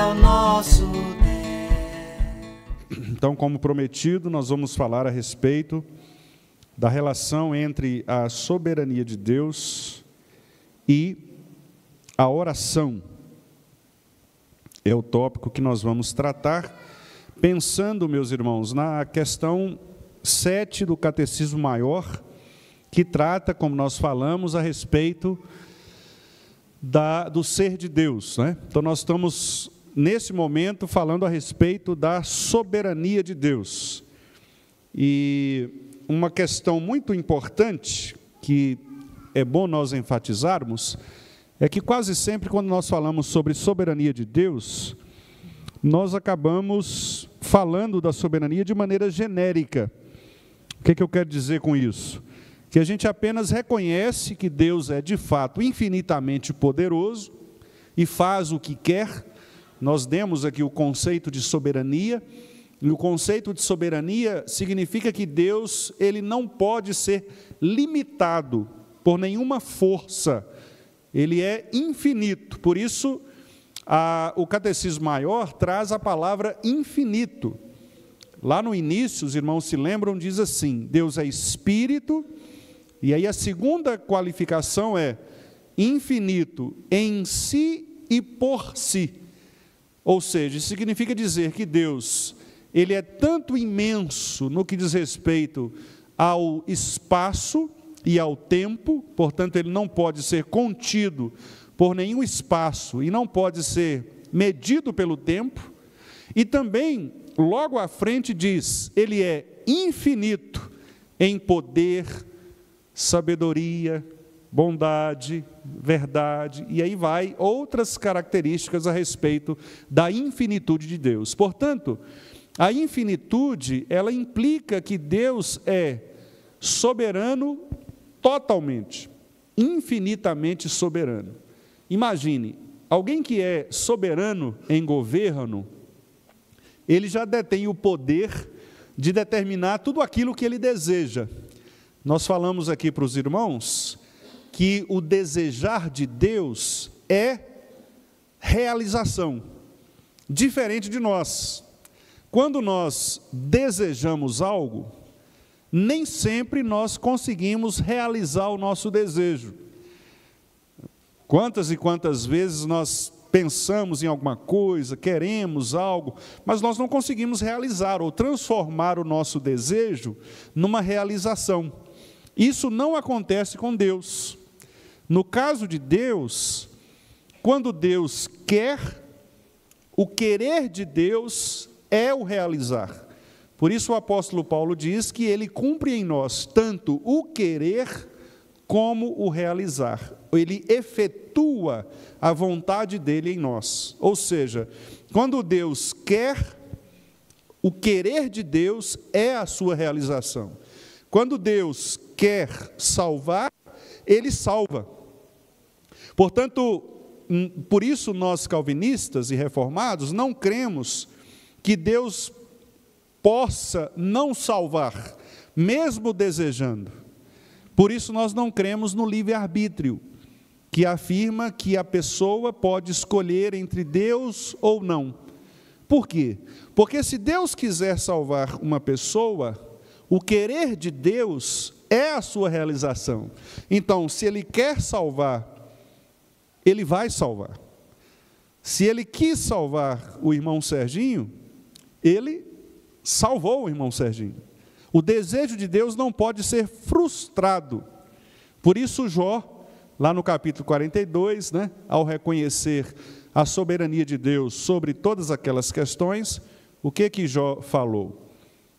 o nosso Deus. Então, como prometido, nós vamos falar a respeito da relação entre a soberania de Deus e a oração. É o tópico que nós vamos tratar, pensando, meus irmãos, na questão 7 do Catecismo Maior, que trata, como nós falamos, a respeito do ser de Deus, né? Então, nós estamos, nesse momento, falando a respeito da soberania de Deus. E uma questão muito importante, que é bom nós enfatizarmos, é que quase sempre, quando nós falamos sobre soberania de Deus, nós acabamos falando da soberania de maneira genérica. O que eu quero dizer com isso? Que a gente apenas reconhece que Deus é, de fato, infinitamente poderoso e faz o que quer. Nós demos aqui o conceito de soberania, e o conceito de soberania significa que Deus, ele não pode ser limitado por nenhuma força. Ele é infinito. Por isso, o Catecismo Maior traz a palavra infinito. Lá no início, os irmãos se lembram, diz assim: Deus é espírito, e aí a segunda qualificação é infinito em si e por si. Ou seja, isso significa dizer que Deus, ele é tanto imenso no que diz respeito ao espaço e ao tempo, portanto, ele não pode ser contido por nenhum espaço e não pode ser medido pelo tempo. E também, logo à frente diz, ele é infinito em poder, sabedoria, bondade, verdade, e aí vai outras características a respeito da infinitude de Deus. Portanto, a infinitude, ela implica que Deus é soberano totalmente, infinitamente soberano. Imagine, alguém que é soberano em governo, ele já detém o poder de determinar tudo aquilo que ele deseja. Nós falamos aqui para os irmãos que o desejar de Deus é realização, diferente de nós. Quando nós desejamos algo, nem sempre nós conseguimos realizar o nosso desejo. Quantas e quantas vezes nós pensamos em alguma coisa, queremos algo, mas nós não conseguimos realizar ou transformar o nosso desejo numa realização. Isso não acontece com Deus. No caso de Deus, quando Deus quer, o querer de Deus é o realizar. Por isso o apóstolo Paulo diz que ele cumpre em nós tanto o querer como o realizar. Ele efetua a vontade dele em nós. Ou seja, quando Deus quer, o querer de Deus é a sua realização. Quando Deus quer salvar, ele salva. Portanto, por isso nós calvinistas e reformados não cremos que Deus possa não salvar, mesmo desejando. Por isso nós não cremos no livre-arbítrio, que afirma que a pessoa pode escolher entre Deus ou não. Por quê? Porque se Deus quiser salvar uma pessoa, o querer de Deus é a sua realização. Então, se Ele quer salvar, Ele vai salvar. Se Ele quis salvar o irmão Serginho, Ele salvou o irmão Serginho. O desejo de Deus não pode ser frustrado. Por isso Jó, lá no capítulo 42, ao reconhecer a soberania de Deus sobre todas aquelas questões, o que Jó falou?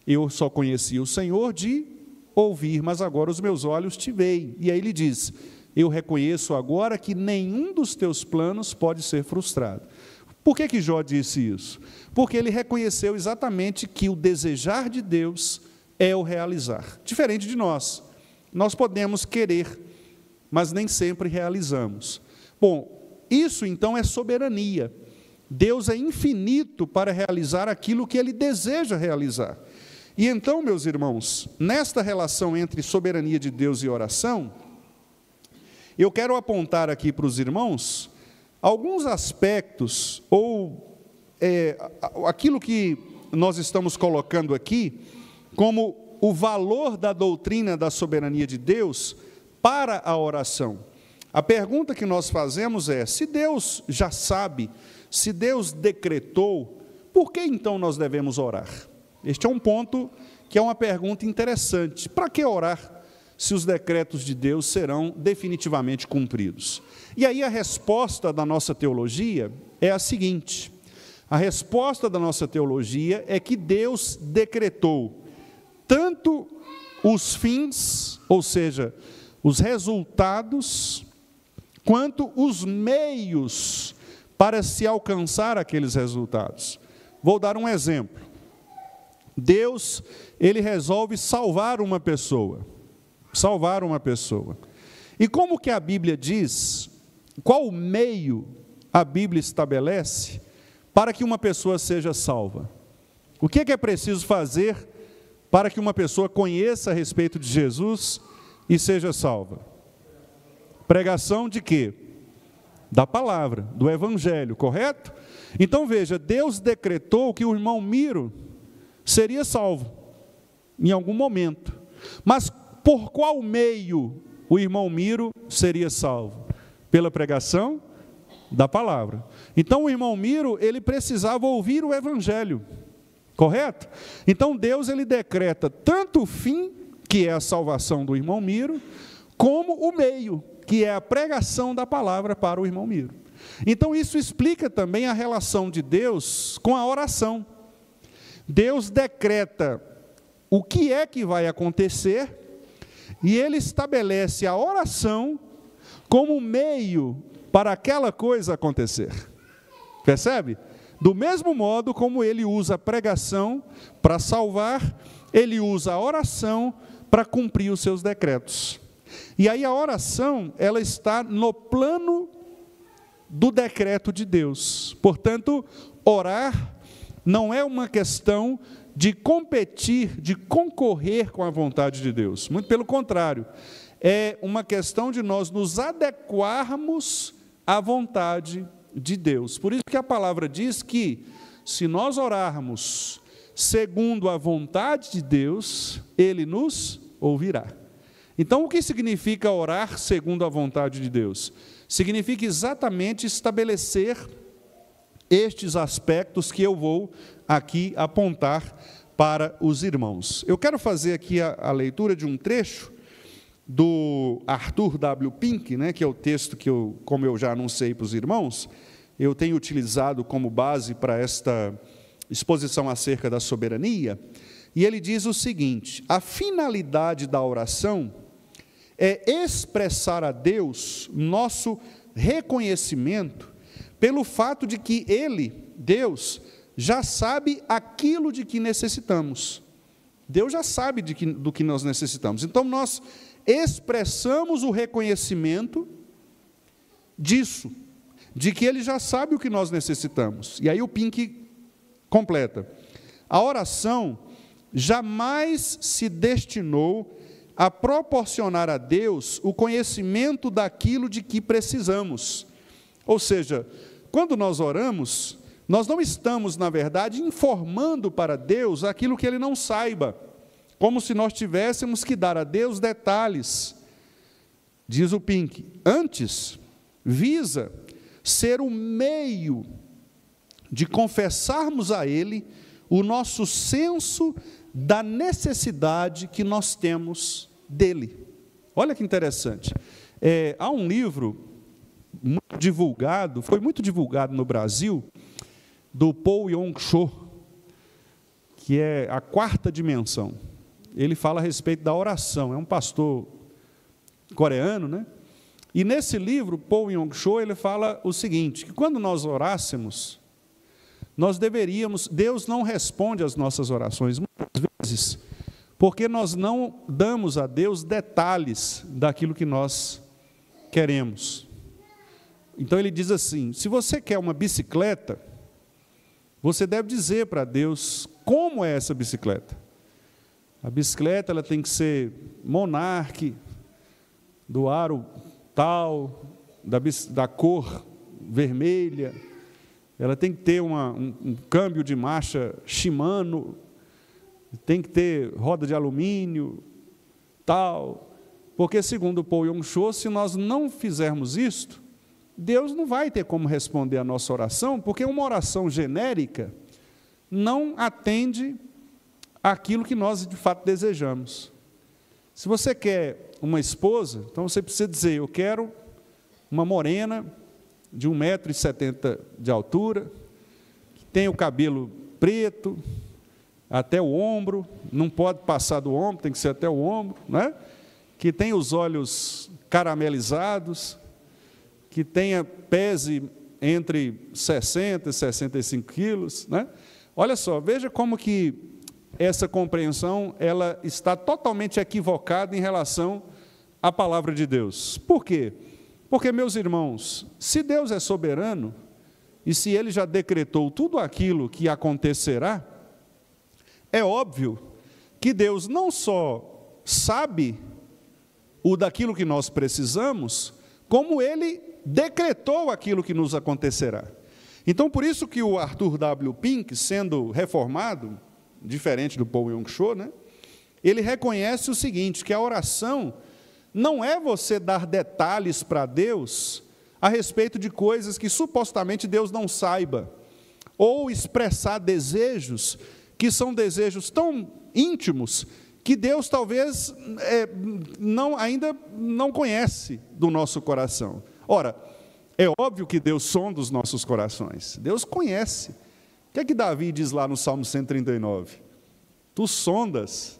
Eu só conheci o Senhor de ouvir, mas agora os meus olhos te veem. E aí ele diz, eu reconheço agora que nenhum dos teus planos pode ser frustrado. Por que Jó disse isso? Porque ele reconheceu exatamente que o desejar de Deus é o realizar. Diferente de nós. Nós podemos querer, mas nem sempre realizamos. Bom, isso então é soberania. Deus é infinito para realizar aquilo que Ele deseja realizar. E então, meus irmãos, nesta relação entre soberania de Deus e oração, eu quero apontar aqui para os irmãos alguns aspectos ou aquilo que nós estamos colocando aqui como o valor da doutrina da soberania de Deus para a oração. A pergunta que nós fazemos é: se Deus já sabe, se Deus decretou, por que então nós devemos orar? Este é um ponto que é uma pergunta interessante. Para que orar se os decretos de Deus serão definitivamente cumpridos? E aí a resposta da nossa teologia é a seguinte: a resposta da nossa teologia é que Deus decretou tanto os fins, ou seja, os resultados, quanto os meios para se alcançar aqueles resultados. Vou dar um exemplo. Deus, ele resolve salvar uma pessoa. Salvar uma pessoa. E como que a Bíblia diz, qual o meio a Bíblia estabelece para que uma pessoa seja salva? O que é preciso fazer para que uma pessoa conheça a respeito de Jesus e seja salva? Pregação de quê? Da palavra, do Evangelho, correto? Então veja, Deus decretou que o irmão Miro seria salvo, em algum momento. Mas por qual meio o irmão Miro seria salvo? Pela pregação da palavra. Então o irmão Miro, ele precisava ouvir o Evangelho, correto? Então Deus, ele decreta tanto o fim, que é a salvação do irmão Miro, como o meio, que é a pregação da palavra para o irmão Miro. Então isso explica também a relação de Deus com a oração. Deus decreta o que é que vai acontecer e ele estabelece a oração como meio para aquela coisa acontecer. Percebe? Do mesmo modo como ele usa a pregação para salvar, ele usa a oração para cumprir os seus decretos. E aí a oração, ela está no plano do decreto de Deus. Portanto, orar não é uma questão de competir, de concorrer com a vontade de Deus. Muito pelo contrário, é uma questão de nós nos adequarmos à vontade de Deus. Por isso que a palavra diz que, se nós orarmos segundo a vontade de Deus, Ele nos ouvirá. Então, o que significa orar segundo a vontade de Deus? Significa exatamente estabelecer estes aspectos que eu vou aqui apontar para os irmãos. Eu quero fazer aqui a leitura de um trecho do Arthur W. Pink, que é o texto que como eu já anunciei para os irmãos, eu tenho utilizado como base para esta exposição acerca da soberania, e ele diz o seguinte: a finalidade da oração é expressar a Deus nosso reconhecimento pelo fato de que Ele, Deus, já sabe aquilo de que necessitamos. Deus já sabe do que nós necessitamos. Então, nós expressamos o reconhecimento disso, de que Ele já sabe o que nós necessitamos. E aí o Pink completa: a oração jamais se destinou a proporcionar a Deus o conhecimento daquilo de que precisamos. Ou seja, quando nós oramos, nós não estamos, na verdade, informando para Deus aquilo que Ele não saiba, como se nós tivéssemos que dar a Deus detalhes. Diz o Pink: antes, visa ser o meio de confessarmos a Ele o nosso senso da necessidade que nós temos dele. Olha que interessante. Há um livro muito divulgado, foi muito divulgado no Brasil, do Paul Yong-cho, que é A Quarta Dimensão. Ele fala a respeito da oração, é um pastor coreano, E nesse livro, Paul Yong-cho, ele fala o seguinte, que quando nós orássemos, nós deveríamos, Deus não responde às nossas orações, muitas vezes, porque nós não damos a Deus detalhes daquilo que nós queremos. Então ele diz assim: se você quer uma bicicleta, você deve dizer para Deus como é essa bicicleta. A bicicleta, ela tem que ser Monarch, do aro tal, da cor vermelha, ela tem que ter um câmbio de marcha Shimano, tem que ter roda de alumínio, tal, porque segundo o Paul Yong-Cho, se nós não fizermos isto, Deus não vai ter como responder a nossa oração, porque uma oração genérica não atende àquilo que nós de fato desejamos. Se você quer uma esposa, então você precisa dizer, eu quero uma morena de 1,70 m de altura, que tenha o cabelo preto, até o ombro, não pode passar do ombro, tem que ser até o ombro, né? Que tenha os olhos caramelizados, que pese entre 60 e 65 quilos, né? Olha só, veja como que essa compreensão ela está totalmente equivocada em relação à palavra de Deus. Por quê? Porque, meus irmãos, se Deus é soberano, e se Ele já decretou tudo aquilo que acontecerá, é óbvio que Deus não só sabe daquilo que nós precisamos, como Ele decretou aquilo que nos acontecerá. Então, por isso que o Arthur W. Pink, sendo reformado, diferente do Paul Yong-Cho, né, ele reconhece o seguinte, que a oração não é você dar detalhes para Deus a respeito de coisas que supostamente Deus não saiba, ou expressar desejos que são desejos tão íntimos que Deus talvez ainda não conhece do nosso coração. Ora, é óbvio que Deus sonda os nossos corações, Deus conhece. O que é que Davi diz lá no Salmo 139? Tu sondas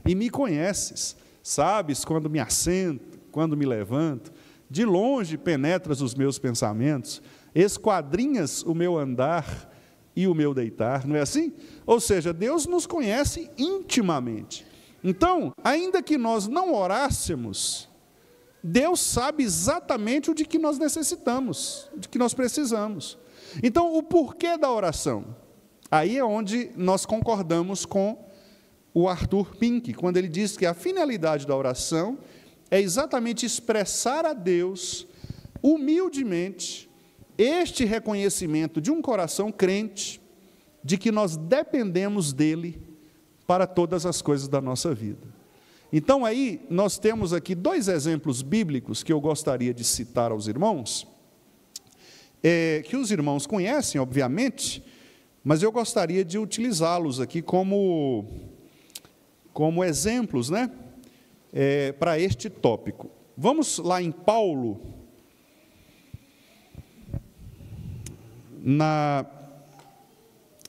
e me conheces, sabes quando me assento, quando me levanto, de longe penetras os meus pensamentos, esquadrinhas o meu andar e o meu deitar, não é assim? Ou seja, Deus nos conhece intimamente. Então, ainda que nós não orássemos, Deus sabe exatamente o de que nós necessitamos, de que nós precisamos. Então, o porquê da oração? Aí é onde nós concordamos com o Arthur Pink, quando ele diz que a finalidade da oração é exatamente expressar a Deus, humildemente, este reconhecimento de um coração crente, de que nós dependemos dele para todas as coisas da nossa vida. Então, aí, nós temos aqui 2 exemplos bíblicos que eu gostaria de citar aos irmãos, que os irmãos conhecem, obviamente, mas eu gostaria de utilizá-los aqui como exemplos, né, para este tópico. Vamos lá em Paulo, na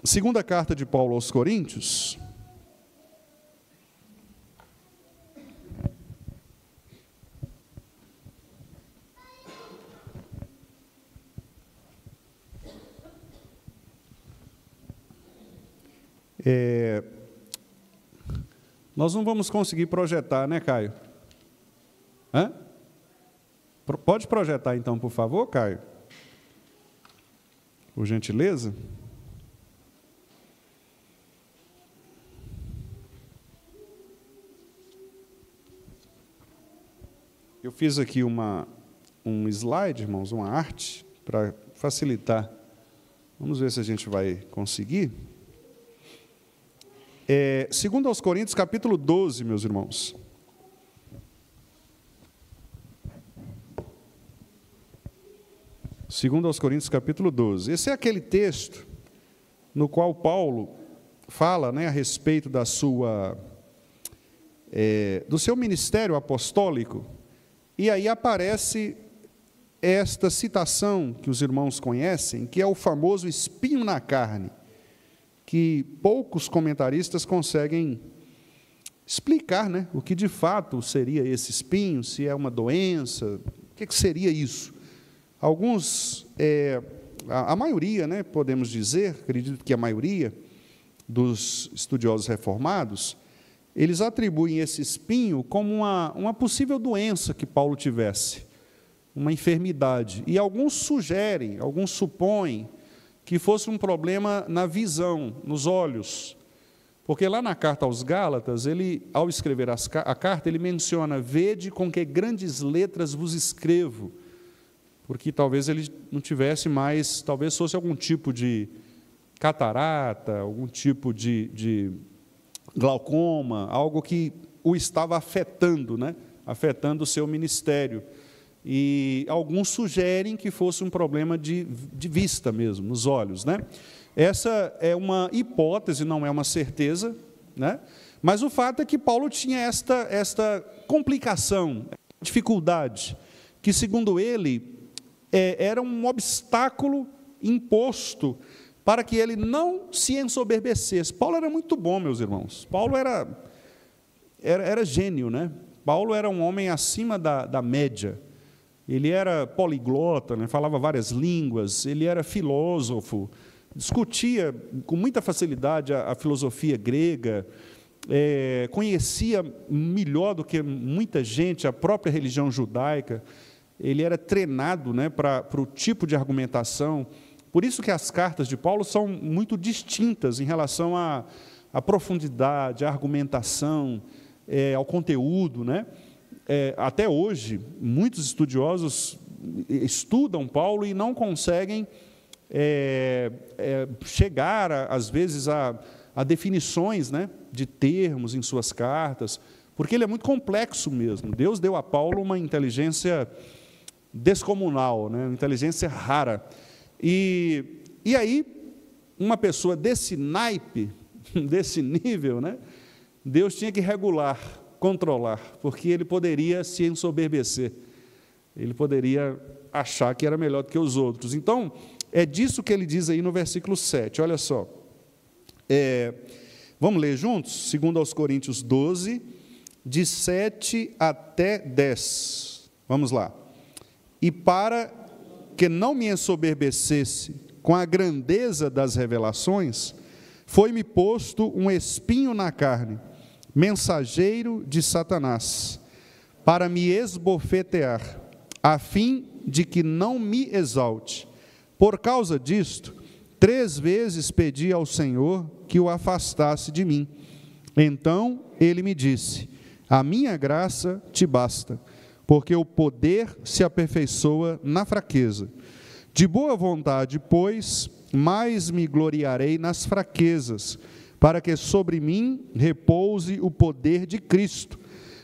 segunda carta de Paulo aos Coríntios, nós não vamos conseguir projetar, né, Caio? Hã? Pode projetar, então, por favor, Caio? Por gentileza. Eu fiz aqui um slide, irmãos, uma arte, para facilitar. Vamos ver se a gente vai conseguir. Segundo aos Coríntios, capítulo 12, meus irmãos. Segundo aos Coríntios, capítulo 12. Esse é aquele texto no qual Paulo fala, né, a respeito do seu ministério apostólico, e aí aparece esta citação que os irmãos conhecem, que é o famoso espinho na carne, que poucos comentaristas conseguem explicar, né, o que de fato seria esse espinho, se é uma doença, o que seria isso. Alguns, a maioria, né, podemos dizer, acredito que a maioria dos estudiosos reformados, eles atribuem esse espinho como uma possível doença que Paulo tivesse, uma enfermidade. E alguns sugerem, alguns supõem, que fosse um problema na visão, nos olhos. Porque lá na carta aos Gálatas, ele, ao escrever a carta, ele menciona, vede com que grandes letras vos escrevo, porque talvez ele não tivesse mais, talvez fosse algum tipo de catarata, algum tipo de glaucoma, algo que o estava afetando, né? Afetando o seu ministério. E alguns sugerem que fosse um problema de vista mesmo, nos olhos, né? Essa é uma hipótese, não é uma certeza, né? Mas o fato é que Paulo tinha esta complicação, dificuldade, que, segundo ele, era um obstáculo imposto para que ele não se ensoberbecesse. Paulo era muito bom, meus irmãos. Paulo era gênio, né? Paulo era um homem acima da média. Ele era poliglota, né? Falava várias línguas, ele era filósofo, discutia com muita facilidade a filosofia grega, conhecia melhor do que muita gente a própria religião judaica. Ele era treinado, né, para o tipo de argumentação. Por isso que as cartas de Paulo são muito distintas em relação à profundidade, à argumentação, ao conteúdo, né? Até hoje, muitos estudiosos estudam Paulo e não conseguem chegar, às vezes, a definições, né, de termos em suas cartas, porque ele é muito complexo mesmo. Deus deu a Paulo uma inteligência descomunal, né, uma inteligência rara. E aí, uma pessoa desse naipe, desse nível, né, Deus tinha que regular, controlar, porque ele poderia se ensoberbecer, ele poderia achar que era melhor do que os outros. Então, é disso que ele diz aí no versículo 7, olha só. Vamos ler juntos? 2 Coríntios 12, de 7 até 10. Vamos lá. E para que não me ensoberbecesse com a grandeza das revelações, foi-me posto um espinho na carne, mensageiro de Satanás, para me esbofetear, a fim de que não me exalte. Por causa disto, 3 vezes pedi ao Senhor que o afastasse de mim. Então ele me disse: a minha graça te basta, porque o poder se aperfeiçoa na fraqueza. De boa vontade, pois, mais me gloriarei nas fraquezas, para que sobre mim repouse o poder de Cristo,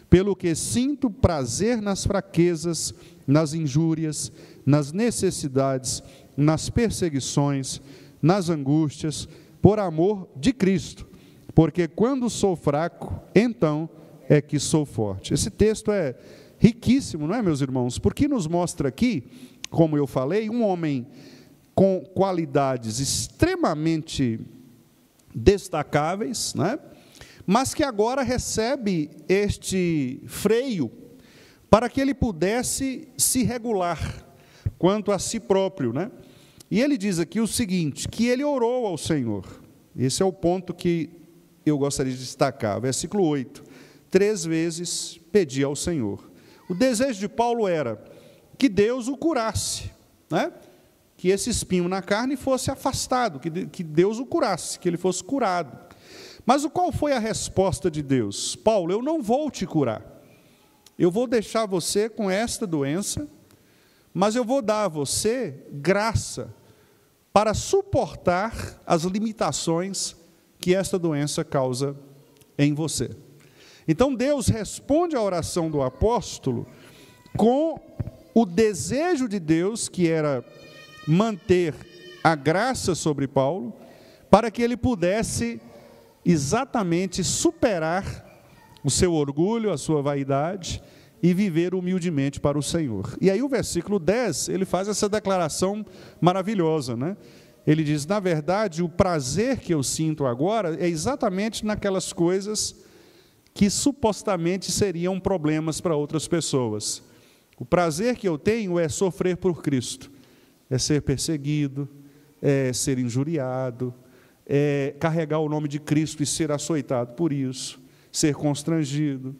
pelo que sinto prazer nas fraquezas, nas injúrias, nas necessidades, nas perseguições, nas angústias, por amor de Cristo, porque quando sou fraco, então é que sou forte. Esse texto é riquíssimo, não é, meus irmãos? Porque nos mostra aqui, como eu falei, um homem com qualidades extremamente destacáveis, né? Mas que agora recebe este freio para que ele pudesse se regular quanto a si próprio, né? E ele diz aqui o seguinte, que ele orou ao Senhor. Esse é o ponto que eu gostaria de destacar. Versículo 8. 3 vezes pedi ao Senhor. O desejo de Paulo era que Deus o curasse, né? Que esse espinho na carne fosse afastado, que Deus o curasse, que ele fosse curado. Mas qual foi a resposta de Deus? Paulo, eu não vou te curar. Eu vou deixar você com esta doença, mas eu vou dar a você graça para suportar as limitações que esta doença causa em você. Então Deus responde à oração do apóstolo com o desejo de Deus, que era manter a graça sobre Paulo, para que ele pudesse exatamente superar o seu orgulho, a sua vaidade, e viver humildemente para o Senhor. E aí o versículo 10, ele faz essa declaração maravilhosa, né? Ele diz, na verdade, o prazer que eu sinto agora é exatamente naquelas coisas que supostamente seriam problemas para outras pessoas. O prazer que eu tenho é sofrer por Cristo, é ser perseguido, é ser injuriado, é carregar o nome de Cristo e ser açoitado por isso, ser constrangido,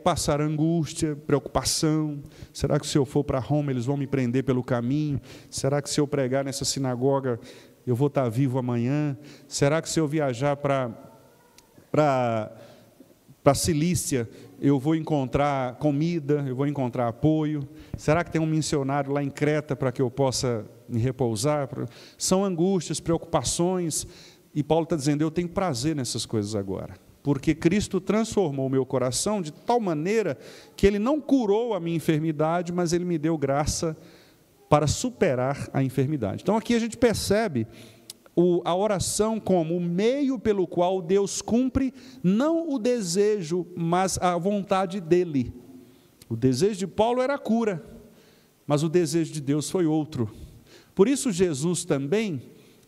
passar angústia, preocupação. Será que se eu for para Roma eles vão me prender pelo caminho? Será que se eu pregar nessa sinagoga eu vou estar vivo amanhã? Será que se eu viajar para Cilícia eu vou encontrar comida, eu vou encontrar apoio? Será que tem um missionário lá em Creta para que eu possa me repousar? São angústias, preocupações, e Paulo está dizendo, eu tenho prazer nessas coisas agora, porque Cristo transformou o meu coração de tal maneira que Ele não curou a minha enfermidade, mas Ele me deu graça para superar a enfermidade. Então aqui a gente percebe a oração como o meio pelo qual Deus cumpre, não o desejo, mas a vontade dEle. O desejo de Paulo era a cura, mas o desejo de Deus foi outro. Por isso Jesus também,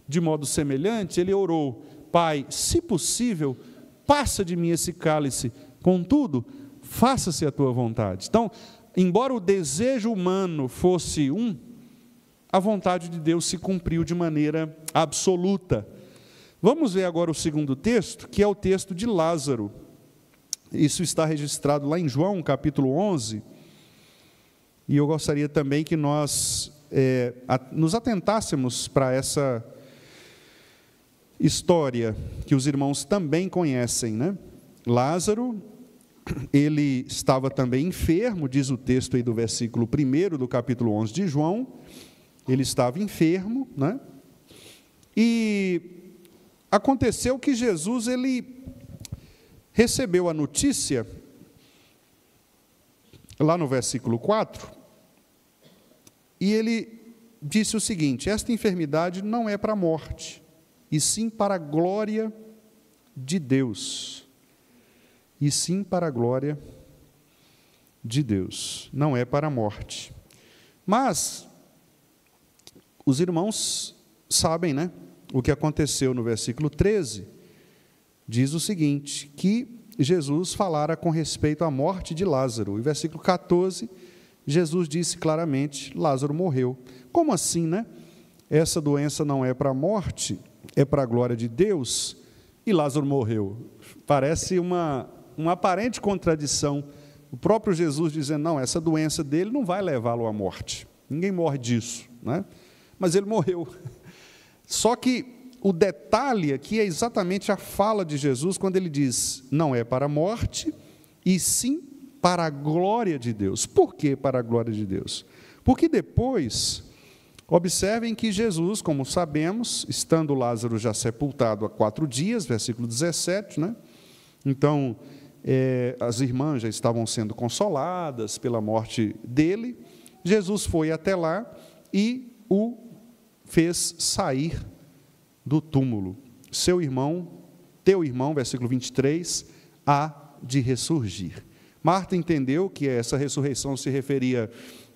de modo semelhante, Ele orou, Pai, se possível, passa de mim esse cálice, contudo, faça-se a tua vontade. Então, embora o desejo humano fosse a vontade de Deus se cumpriu de maneira absoluta. Vamos ver agora o segundo texto, que é o texto de Lázaro. Isso está registrado lá em João, capítulo 11, e eu gostaria também que nós nos atentássemos para essa história que os irmãos também conhecem, né? Lázaro, ele estava também enfermo, diz o texto aí do versículo 1 do capítulo 11 de João, ele estava enfermo, né? E aconteceu que Jesus, ele recebeu a notícia, lá no versículo 4, e ele disse o seguinte, esta enfermidade não é para a morte, e sim para a glória de Deus. E sim para a glória de Deus, não é para a morte. Mas os irmãos sabem, né, o que aconteceu no versículo 13, diz o seguinte, que Jesus falara com respeito à morte de Lázaro. E versículo 14, Jesus disse claramente, Lázaro morreu. Como assim, né? Essa doença não é para a morte, é para a glória de Deus, e Lázaro morreu. Parece uma aparente contradição. O próprio Jesus dizendo, não, essa doença dele não vai levá-lo à morte. Ninguém morre disso, né? Mas ele morreu. Só que o detalhe aqui é exatamente a fala de Jesus, quando ele diz, não é para a morte, e sim para a glória de Deus. Por que para a glória de Deus? Porque depois, observem que Jesus, como sabemos, estando Lázaro já sepultado há 4 dias, versículo 17, né? Então, as irmãs já estavam sendo consoladas pela morte dele, Jesus foi até lá e o fez sair do túmulo. Seu irmão, teu irmão, versículo 23, há de ressurgir. Marta entendeu que essa ressurreição se referia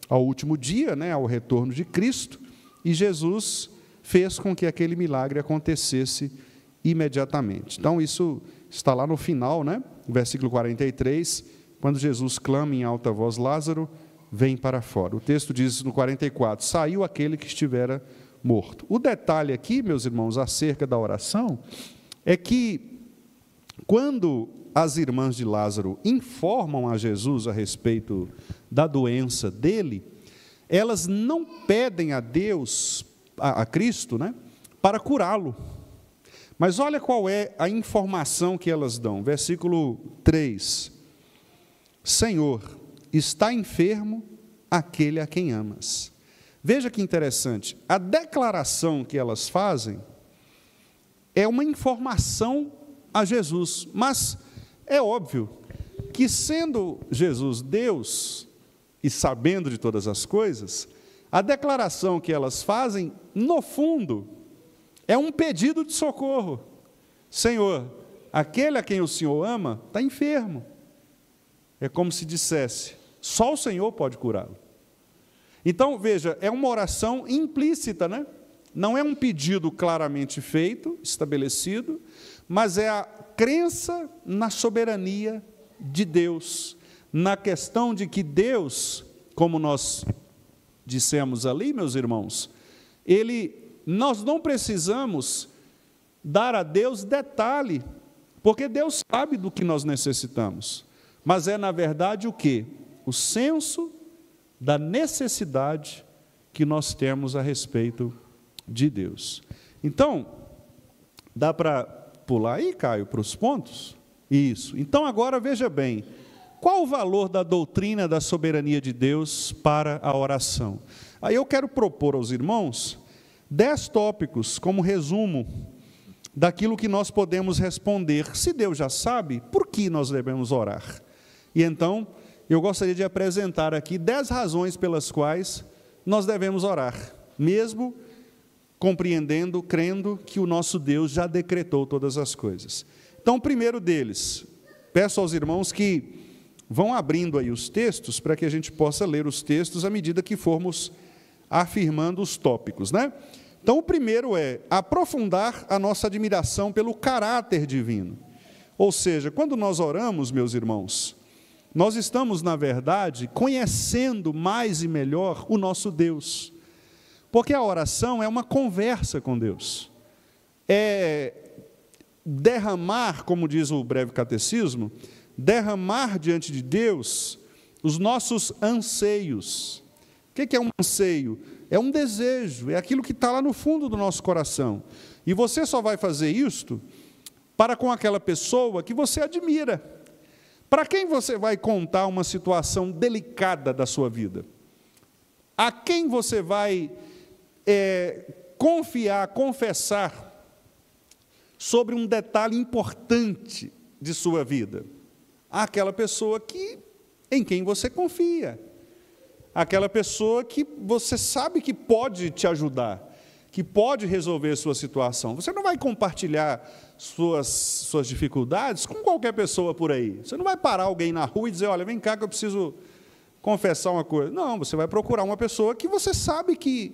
ao último dia, né, ao retorno de Cristo, e Jesus fez com que aquele milagre acontecesse imediatamente. Então, isso está lá no final, né, versículo 43, quando Jesus clama em alta voz, Lázaro, vem para fora. O texto diz no 44, saiu aquele que estivera morto. O detalhe aqui, meus irmãos, acerca da oração, é que quando as irmãs de Lázaro informam a Jesus a respeito da doença dele, elas não pedem a Deus, a Cristo, né, para curá-lo. Mas olha qual é a informação que elas dão. Versículo 3. Senhor, está enfermo aquele a quem amas. Veja que interessante, a declaração que elas fazem é uma informação a Jesus, mas é óbvio que, sendo Jesus Deus e sabendo de todas as coisas, a declaração que elas fazem, no fundo, é um pedido de socorro. Senhor, aquele a quem o Senhor ama está enfermo. É como se dissesse, só o Senhor pode curá-lo. Então, veja, é uma oração implícita, né? Não é um pedido claramente feito, estabelecido, mas é a crença na soberania de Deus, na questão de que Deus, como nós dissemos ali, meus irmãos, nós não precisamos dar a Deus detalhe, porque Deus sabe do que nós necessitamos, mas é, na verdade, o quê? O senso da necessidade que nós temos a respeito de Deus. Então, dá para pular aí, Caio, para os pontos? Isso. Então, agora, veja bem, qual o valor da doutrina da soberania de Deus para a oração? Aí eu quero propor aos irmãos 10 tópicos como resumo daquilo que nós podemos responder. Se Deus já sabe, por que nós devemos orar? E então, eu gostaria de apresentar aqui 10 razões pelas quais nós devemos orar, mesmo compreendendo, crendo que o nosso Deus já decretou todas as coisas. Então, o primeiro deles, peço aos irmãos que vão abrindo aí os textos, para que a gente possa ler os textos à medida que formos afirmando os tópicos, né? Então, o primeiro é aprofundar a nossa admiração pelo caráter divino. Ou seja, quando nós oramos, meus irmãos, nós estamos, na verdade, conhecendo mais e melhor o nosso Deus. Porque a oração é uma conversa com Deus. É derramar, como diz o breve catecismo, derramar diante de Deus os nossos anseios. O que é um anseio? É um desejo, é aquilo que está lá no fundo do nosso coração. E você só vai fazer isto para com aquela pessoa que você admira. Para quem você vai contar uma situação delicada da sua vida? A quem você vai confiar, confessar sobre um detalhe importante de sua vida? Aquela pessoa em quem você confia. Aquela pessoa que você sabe que pode te ajudar, que pode resolver sua situação. Você não vai compartilhar suas dificuldades com qualquer pessoa por aí. Você não vai parar alguém na rua e dizer, olha, vem cá que eu preciso confessar uma coisa. Não, você vai procurar uma pessoa que você sabe que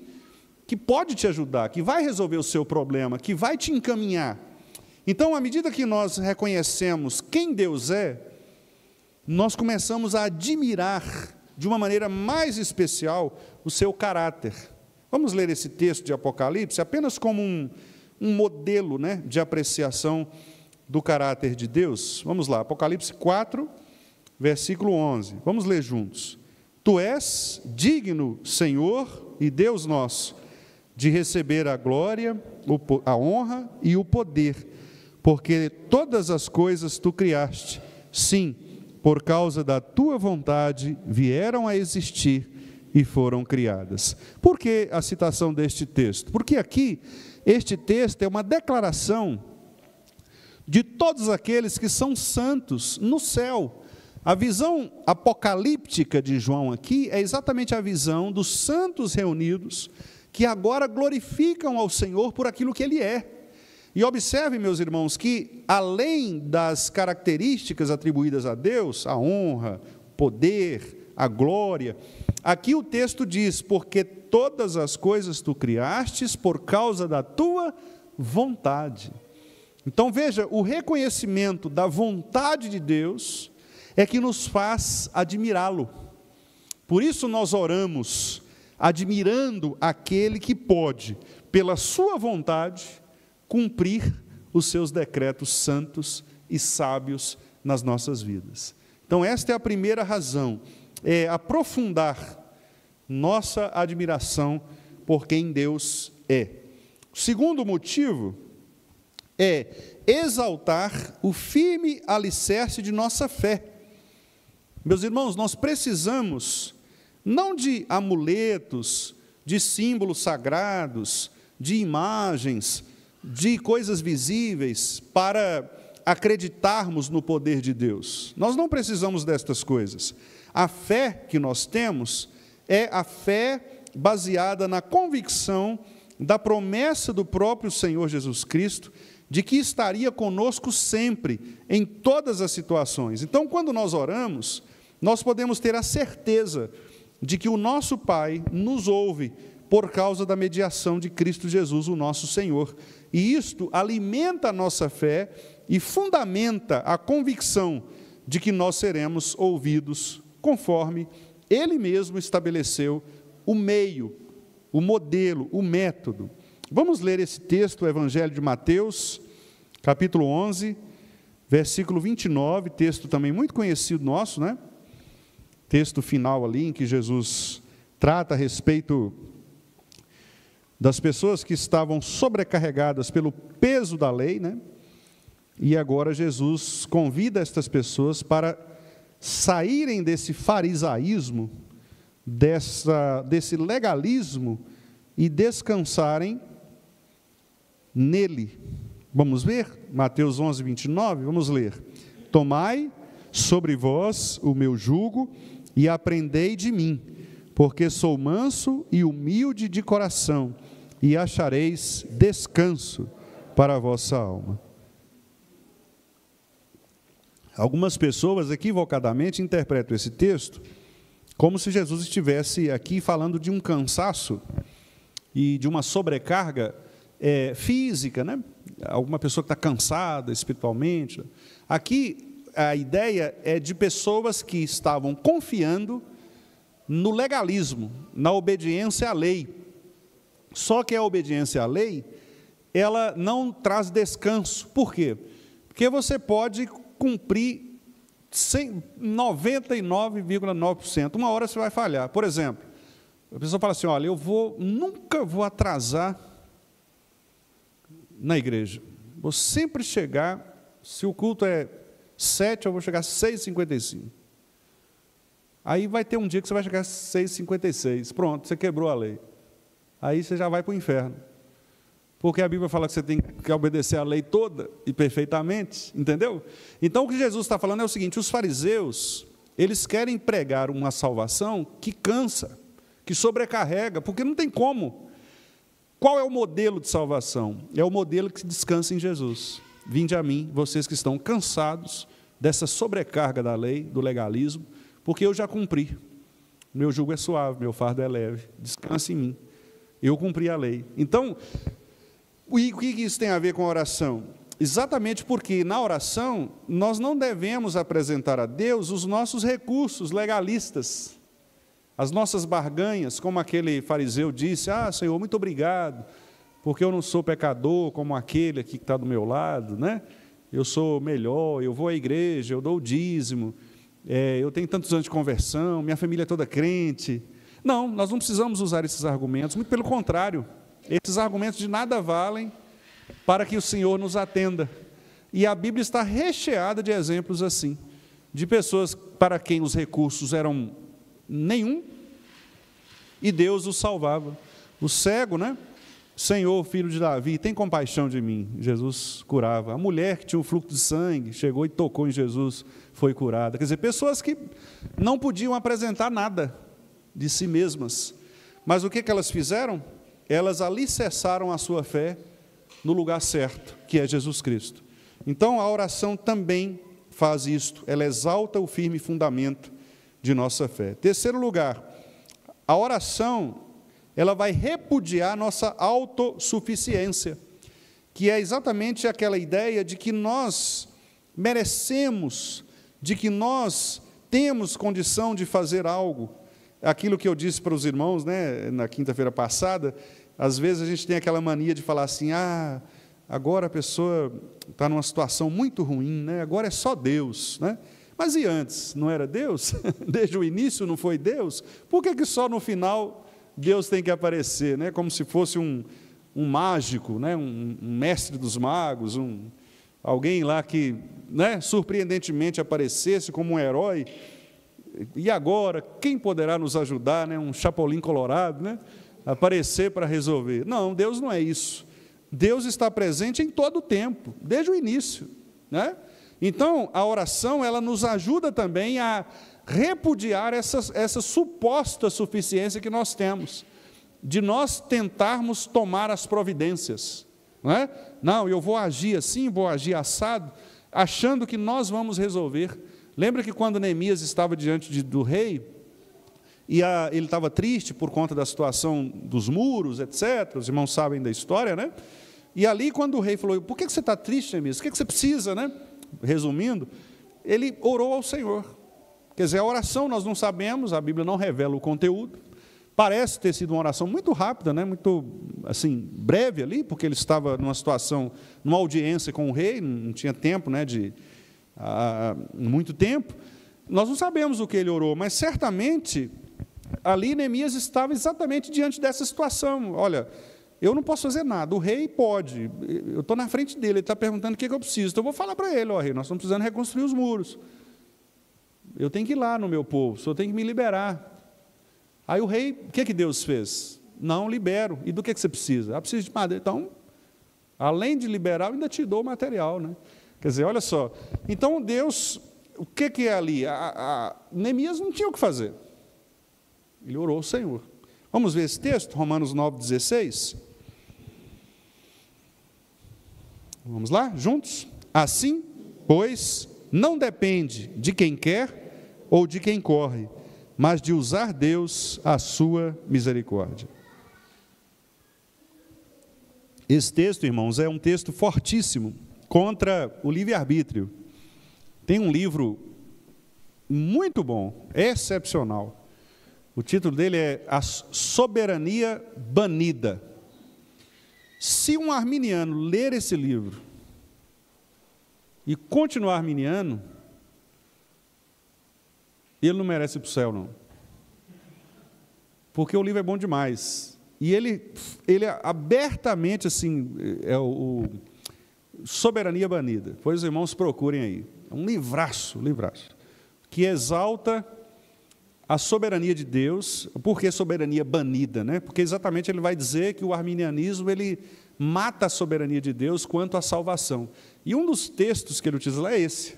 pode te ajudar, que vai resolver o seu problema, que vai te encaminhar. Então, à medida que nós reconhecemos quem Deus é, nós começamos a admirar de uma maneira mais especial o seu caráter. Vamos ler esse texto de Apocalipse apenas como um modelo, né, de apreciação do caráter de Deus. Vamos lá, Apocalipse 4, versículo 11. Vamos ler juntos. Tu és digno, Senhor e Deus nosso, de receber a glória, a honra e o poder, porque todas as coisas tu criaste, sim, por causa da tua vontade, vieram a existir e foram criadas. Por que a citação deste texto? Porque aqui, este texto é uma declaração de todos aqueles que são santos no céu. A visão apocalíptica de João aqui é exatamente a visão dos santos reunidos, que agora glorificam ao Senhor por aquilo que Ele é. E observe, meus irmãos, que além das características atribuídas a Deus, a honra, poder, a glória, aqui o texto diz, porque todas as coisas tu criastes por causa da tua vontade. Então veja, o reconhecimento da vontade de Deus é que nos faz admirá-lo. Por isso nós oramos, admirando aquele que pode, pela sua vontade, cumprir os seus decretos santos e sábios nas nossas vidas. Então esta é a primeira razão, é aprofundar nossa admiração por quem Deus é. O segundo motivo é exaltar o firme alicerce de nossa fé. Meus irmãos, nós precisamos não de amuletos, de símbolos sagrados, de imagens, de coisas visíveis para acreditarmos no poder de Deus. Nós não precisamos destas coisas. A fé que nós temos é a fé baseada na convicção da promessa do próprio Senhor Jesus Cristo, de que estaria conosco sempre, em todas as situações. Então, quando nós oramos, nós podemos ter a certeza de que o nosso Pai nos ouve por causa da mediação de Cristo Jesus, o nosso Senhor. E isto alimenta a nossa fé e fundamenta a convicção de que nós seremos ouvidos conforme Ele mesmo estabeleceu o meio, o modelo, o método. Vamos ler esse texto, o Evangelho de Mateus, capítulo 11, versículo 29, texto também muito conhecido nosso, né? Texto final ali, em que Jesus trata a respeito das pessoas que estavam sobrecarregadas pelo peso da lei, né? E agora Jesus convida estas pessoas para saírem desse farisaísmo, desse legalismo, e descansarem nele. Vamos ver? Mateus 11, 29, vamos ler. Tomai sobre vós o meu jugo e aprendei de mim, porque sou manso e humilde de coração, e achareis descanso para a vossa alma. Algumas pessoas equivocadamente interpretam esse texto como se Jesus estivesse aqui falando de um cansaço e de uma sobrecarga física, né? Alguma pessoa que está cansada espiritualmente. Aqui a ideia é de pessoas que estavam confiando no legalismo, na obediência à lei. Só que a obediência à lei, ela não traz descanso. Por quê? Porque você pode cumprir 99,9%. Uma hora você vai falhar. Por exemplo, a pessoa fala assim, olha, nunca vou atrasar na igreja. Vou sempre chegar, se o culto é 7, eu vou chegar às 6h55. Aí vai ter um dia que você vai chegar às 6h56. Pronto, você quebrou a lei. Aí você já vai para o inferno. Porque a Bíblia fala que você tem que obedecer a lei toda e perfeitamente, entendeu? Então o que Jesus está falando é o seguinte, os fariseus, eles querem pregar uma salvação que cansa, que sobrecarrega, porque não tem como. Qual é o modelo de salvação? É o modelo que descansa em Jesus. Vinde a mim, vocês que estão cansados dessa sobrecarga da lei, do legalismo, porque eu já cumpri. Meu jugo é suave, meu fardo é leve, descanse em mim. Eu cumpri a lei. Então, o que isso tem a ver com a oração? Exatamente porque na oração nós não devemos apresentar a Deus os nossos recursos legalistas, as nossas barganhas, como aquele fariseu disse, Senhor, muito obrigado, porque eu não sou pecador como aquele aqui que está do meu lado, né? Eu sou melhor, eu vou à igreja, eu dou o dízimo, eu tenho tantos anos de conversão, minha família é toda crente. Não, nós não precisamos usar esses argumentos, muito pelo contrário. Esses argumentos de nada valem para que o Senhor nos atenda. E a Bíblia está recheada de exemplos assim, de pessoas para quem os recursos eram nenhum, e Deus os salvava. O cego, né? Senhor, filho de Davi, tem compaixão de mim. Jesus curava. A mulher que tinha um fluxo de sangue, chegou e tocou em Jesus, foi curada. Quer dizer, pessoas que não podiam apresentar nada de si mesmas. Mas o que elas fizeram? Elas alicerçaram a sua fé no lugar certo, que é Jesus Cristo. Então, a oração também faz isto, ela exalta o firme fundamento de nossa fé. Terceiro lugar, a oração, ela vai repudiar nossa autossuficiência, que é exatamente aquela ideia de que nós merecemos, de que nós temos condição de fazer algo. Aquilo que eu disse para os irmãos, né, na quinta-feira passada, às vezes a gente tem aquela mania de falar assim, agora a pessoa está numa situação muito ruim, né? Agora é só Deus, né? Mas e antes, não era Deus? Desde o início não foi Deus? Por que só no final Deus tem que aparecer, né? Como se fosse um mágico, né? um mestre dos magos, alguém lá que, né, surpreendentemente aparecesse como um herói. E agora, quem poderá nos ajudar, né? Um Chapolin colorado, né? Aparecer para resolver. Não, Deus não é isso. Deus está presente em todo o tempo, desde o início, né? Então, a oração, ela nos ajuda também a repudiar essa suposta suficiência que nós temos, de nós tentarmos tomar as providências, não é? Não, eu vou agir assim, vou agir assado, achando que nós vamos resolver. Lembra que quando Neemias estava diante do rei, e ele estava triste por conta da situação dos muros, etc., os irmãos sabem da história, né? E ali, quando o rei falou, por que você está triste, Neemias? O que você precisa, né? Resumindo, ele orou ao Senhor. Quer dizer, a oração nós não sabemos, a Bíblia não revela o conteúdo. Parece ter sido uma oração muito rápida, né? Muito, assim, breve ali, porque ele estava numa situação, numa audiência com o rei, não tinha tempo, né, muito tempo. Nós não sabemos o que ele orou, mas certamente ali Neemias estava exatamente diante dessa situação. Olha, eu não posso fazer nada, o rei pode, eu estou na frente dele, ele está perguntando o que eu preciso, então eu vou falar para ele, rei, nós estamos precisando reconstruir os muros. Eu tenho que ir lá no meu povo, o senhor tem que me liberar. Aí o rei, o que Deus fez? Não, libero. E do que você precisa? Ah, preciso de madeira. Então, além de liberar, eu ainda te dou o material, né? Quer dizer, olha só. Então, Deus, o que é ali? Neemias não tinha o que fazer. Ele orou ao Senhor. Vamos ver esse texto, Romanos 9,16. Vamos lá, juntos? Assim, pois, não depende de quem quer ou de quem corre, mas de usar Deus a sua misericórdia. Esse texto, irmãos, é um texto fortíssimo contra o livre-arbítrio. Tem um livro muito bom, excepcional. O título dele é A Soberania Banida. Se um arminiano ler esse livro e continuar arminiano, ele não merece ir para o céu, não. Porque o livro é bom demais. E ele abertamente, assim, é o Soberania Banida. Pois os irmãos procurem aí. É um livraço, que exalta a soberania de Deus. Por que soberania banida, né? Porque exatamente ele vai dizer que o arminianismo, ele mata a soberania de Deus quanto à salvação. E um dos textos que ele utiliza lá é esse,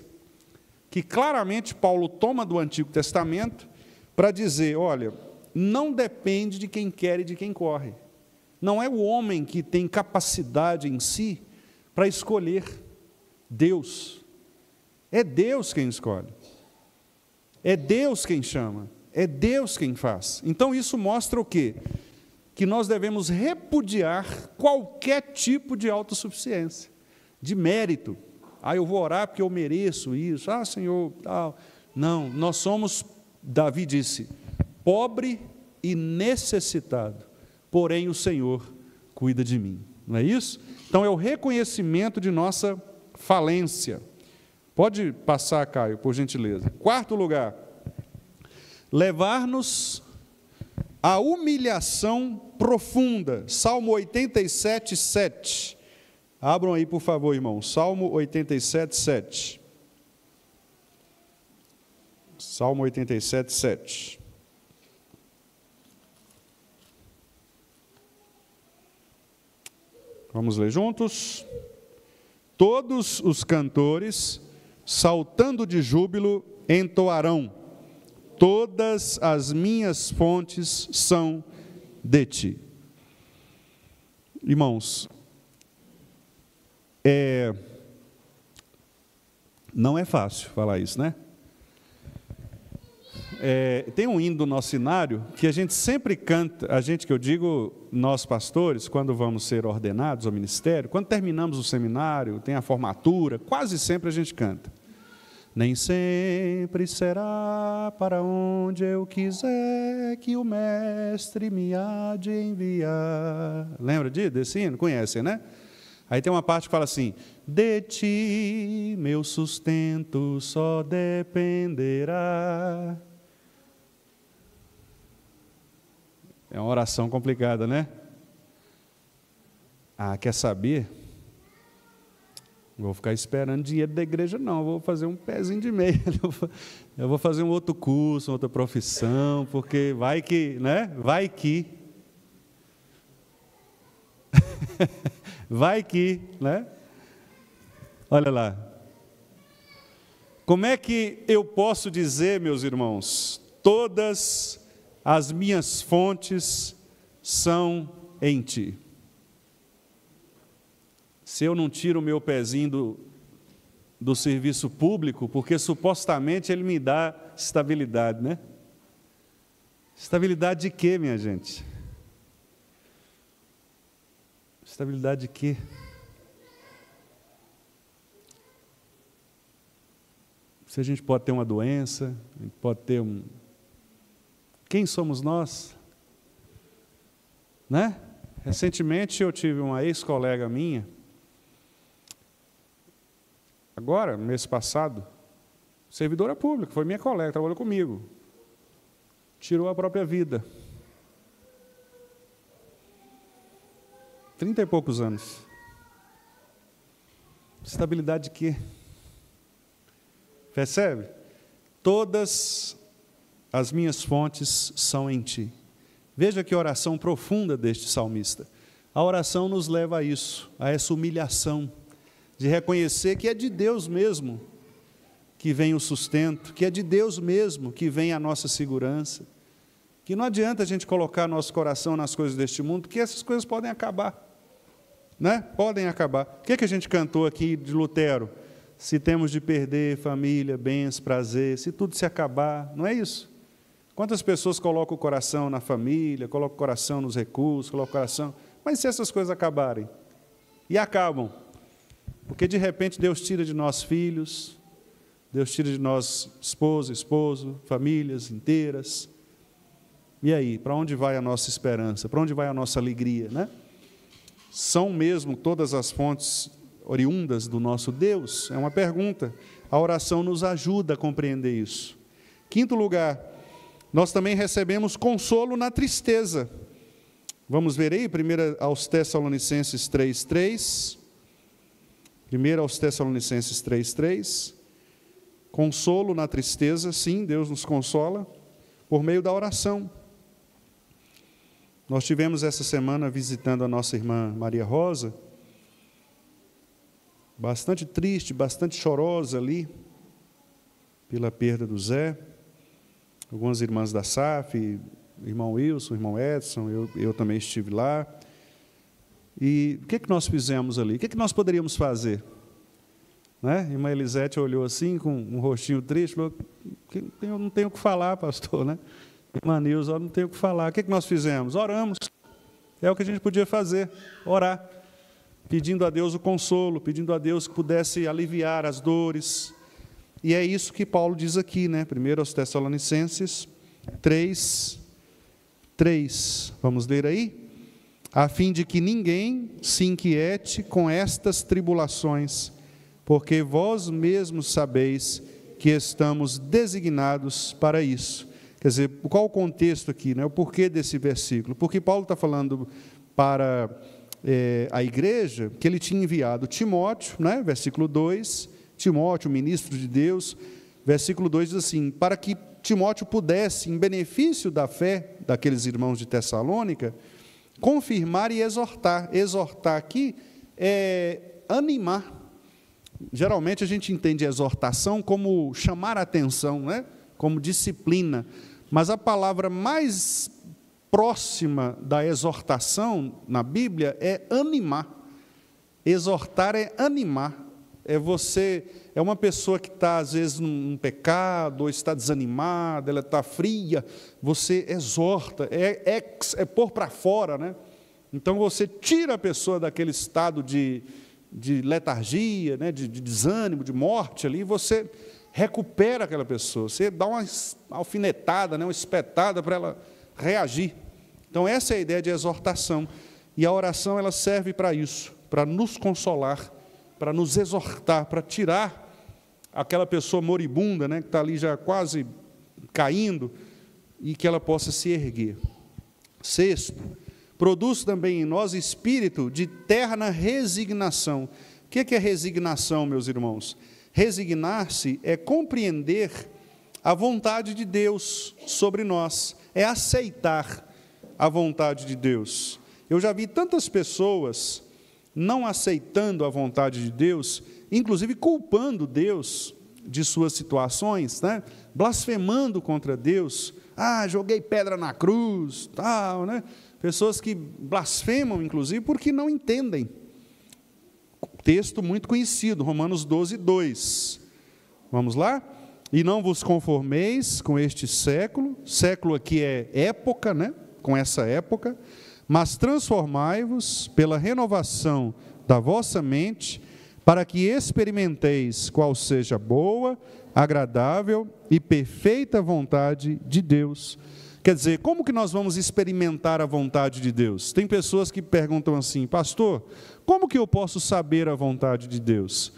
que claramente Paulo toma do Antigo Testamento para dizer, olha, não depende de quem quer e de quem corre. Não é o homem que tem capacidade em si para escolher Deus. É Deus quem escolhe. É Deus quem chama. É Deus quem faz. Então isso mostra o quê? Que nós devemos repudiar qualquer tipo de autossuficiência, de mérito. Ah, eu vou orar porque eu mereço isso. Ah, Senhor, tal. Não, nós somos, Davi disse, pobre e necessitado, porém o Senhor cuida de mim. Não é isso? Então é o reconhecimento de nossa falência. Pode passar, Caio, por gentileza. Quarto lugar, levar-nos à humilhação profunda. Salmo 87, 7. Abram aí, por favor, irmão. Salmo 87, 7. Salmo 87, 7. Vamos ler juntos? Todos os cantores, saltando de júbilo, entoarão: todas as minhas fontes são de ti. Irmãos, não é fácil falar isso, né? Tem um hino do nosso cenário que a gente sempre canta, a gente que eu digo, nós pastores, quando vamos ser ordenados ao ministério, quando terminamos o seminário, tem a formatura, quase sempre a gente canta. Nem sempre será para onde eu quiser que o mestre me há de enviar. Lembra desse hino? Conhecem, né? Aí tem uma parte que fala assim: de ti meu sustento só dependerá. É uma oração complicada, né? Ah, quer saber? Não vou ficar esperando dinheiro da igreja, não. Eu vou fazer um pezinho de meia. Eu vou fazer um outro curso, outra profissão, porque vai que, né? Vai que. Vai que, né? Olha lá. Como é que eu posso dizer, meus irmãos, todas as minhas fontes são em ti? Se eu não tiro o meu pezinho do serviço público, porque supostamente ele me dá estabilidade, né? Estabilidade de quê, minha gente? Estabilidade de quê? Se a gente pode ter uma doença, a gente pode ter um... Quem somos nós? Né? Recentemente eu tive uma ex-colega minha, agora, no mês passado, servidora pública, foi minha colega, trabalhou comigo, tirou a própria vida. 30 e poucos anos. Estabilidade de quê? Percebe? todas as minhas fontes são em ti. Veja que oração profunda deste salmista. A oração nos leva a isso, a essa humilhação, de reconhecer que é de Deus mesmo que vem o sustento, que é de Deus mesmo que vem a nossa segurança, que não adianta a gente colocar nosso coração nas coisas deste mundo, porque essas coisas podem acabar, né? Podem acabar. O que a gente cantou aqui de Lutero? Se temos de perder família, bens, prazer, se tudo se acabar, não é isso? Quantas pessoas colocam o coração na família, colocam o coração nos recursos, colocam o coração... Mas se essas coisas acabarem? E acabam. Porque de repente Deus tira de nós filhos, Deus tira de nós esposa, esposo, famílias inteiras. E aí, para onde vai a nossa esperança? Para onde vai a nossa alegria, né? São mesmo todas as fontes oriundas do nosso Deus? É uma pergunta. A oração nos ajuda a compreender isso. Quinto lugar, nós também recebemos consolo na tristeza. Vamos ver aí, 1 aos Tessalonicenses 3:3. 1 aos Tessalonicenses 3:3. Consolo na tristeza, sim, Deus nos consola por meio da oração. Nós tivemos essa semana visitando a nossa irmã Maria Rosa, bastante triste, bastante chorosa ali, pela perda do Zé. Algumas irmãs da SAF, irmão Wilson, irmão Edson, eu também estive lá. E o que nós fizemos ali? O que nós poderíamos fazer? Né? Irmã Elisete olhou assim, com um rostinho triste, falou, eu não tenho o que falar, pastor, né? Irmã Nilza, eu não tenho o que falar. O que nós fizemos? Oramos. É o que a gente podia fazer, orar, pedindo a Deus o consolo, pedindo a Deus que pudesse aliviar as dores. E é isso que Paulo diz aqui, né? 1 aos Tessalonicenses 3:3. Vamos ler aí? A fim de que ninguém se inquiete com estas tribulações, porque vós mesmos sabeis que estamos designados para isso. Quer dizer, qual o contexto aqui, né? O porquê desse versículo? Porque Paulo está falando para a igreja que ele tinha enviado Timóteo, né? Versículo 2, Timóteo, ministro de Deus, versículo 2 diz assim, para que Timóteo pudesse, em benefício da fé daqueles irmãos de Tessalônica, confirmar e exortar. Exortar aqui é animar. Geralmente a gente entende exortação como chamar a atenção, né? Como disciplina, mas a palavra mais próxima da exortação na Bíblia é animar. Exortar é animar. É uma pessoa que está às vezes num pecado, ou está desanimada, ela está fria, você exorta, é pôr para fora, né? Então você tira a pessoa daquele estado de letargia, né? de desânimo, de morte ali, você recupera aquela pessoa, você dá uma alfinetada, né? Uma espetada para ela reagir. Então essa é a ideia de exortação, e a oração ela serve para isso, para nos consolar, para nos exortar, para tirar aquela pessoa moribunda, né, que está ali já quase caindo, e que ela possa se erguer. Sexto, produz também em nós espírito de terna resignação. O que é resignação, meus irmãos? Resignar-se é compreender a vontade de Deus sobre nós, é aceitar a vontade de Deus. Eu já vi tantas pessoas não aceitando a vontade de Deus, inclusive culpando Deus de suas situações, né? Blasfemando contra Deus, joguei pedra na cruz, tal, né? Pessoas que blasfemam, inclusive, porque não entendem. Texto muito conhecido, Romanos 12:2. Vamos lá? E não vos conformeis com este século, século aqui é época, né? Com essa época, mas transformai-vos pela renovação da vossa mente, para que experimenteis qual seja boa, agradável e perfeita vontade de Deus. Quer dizer, como que nós vamos experimentar a vontade de Deus? Tem pessoas que perguntam assim, pastor, como que eu posso saber a vontade de Deus?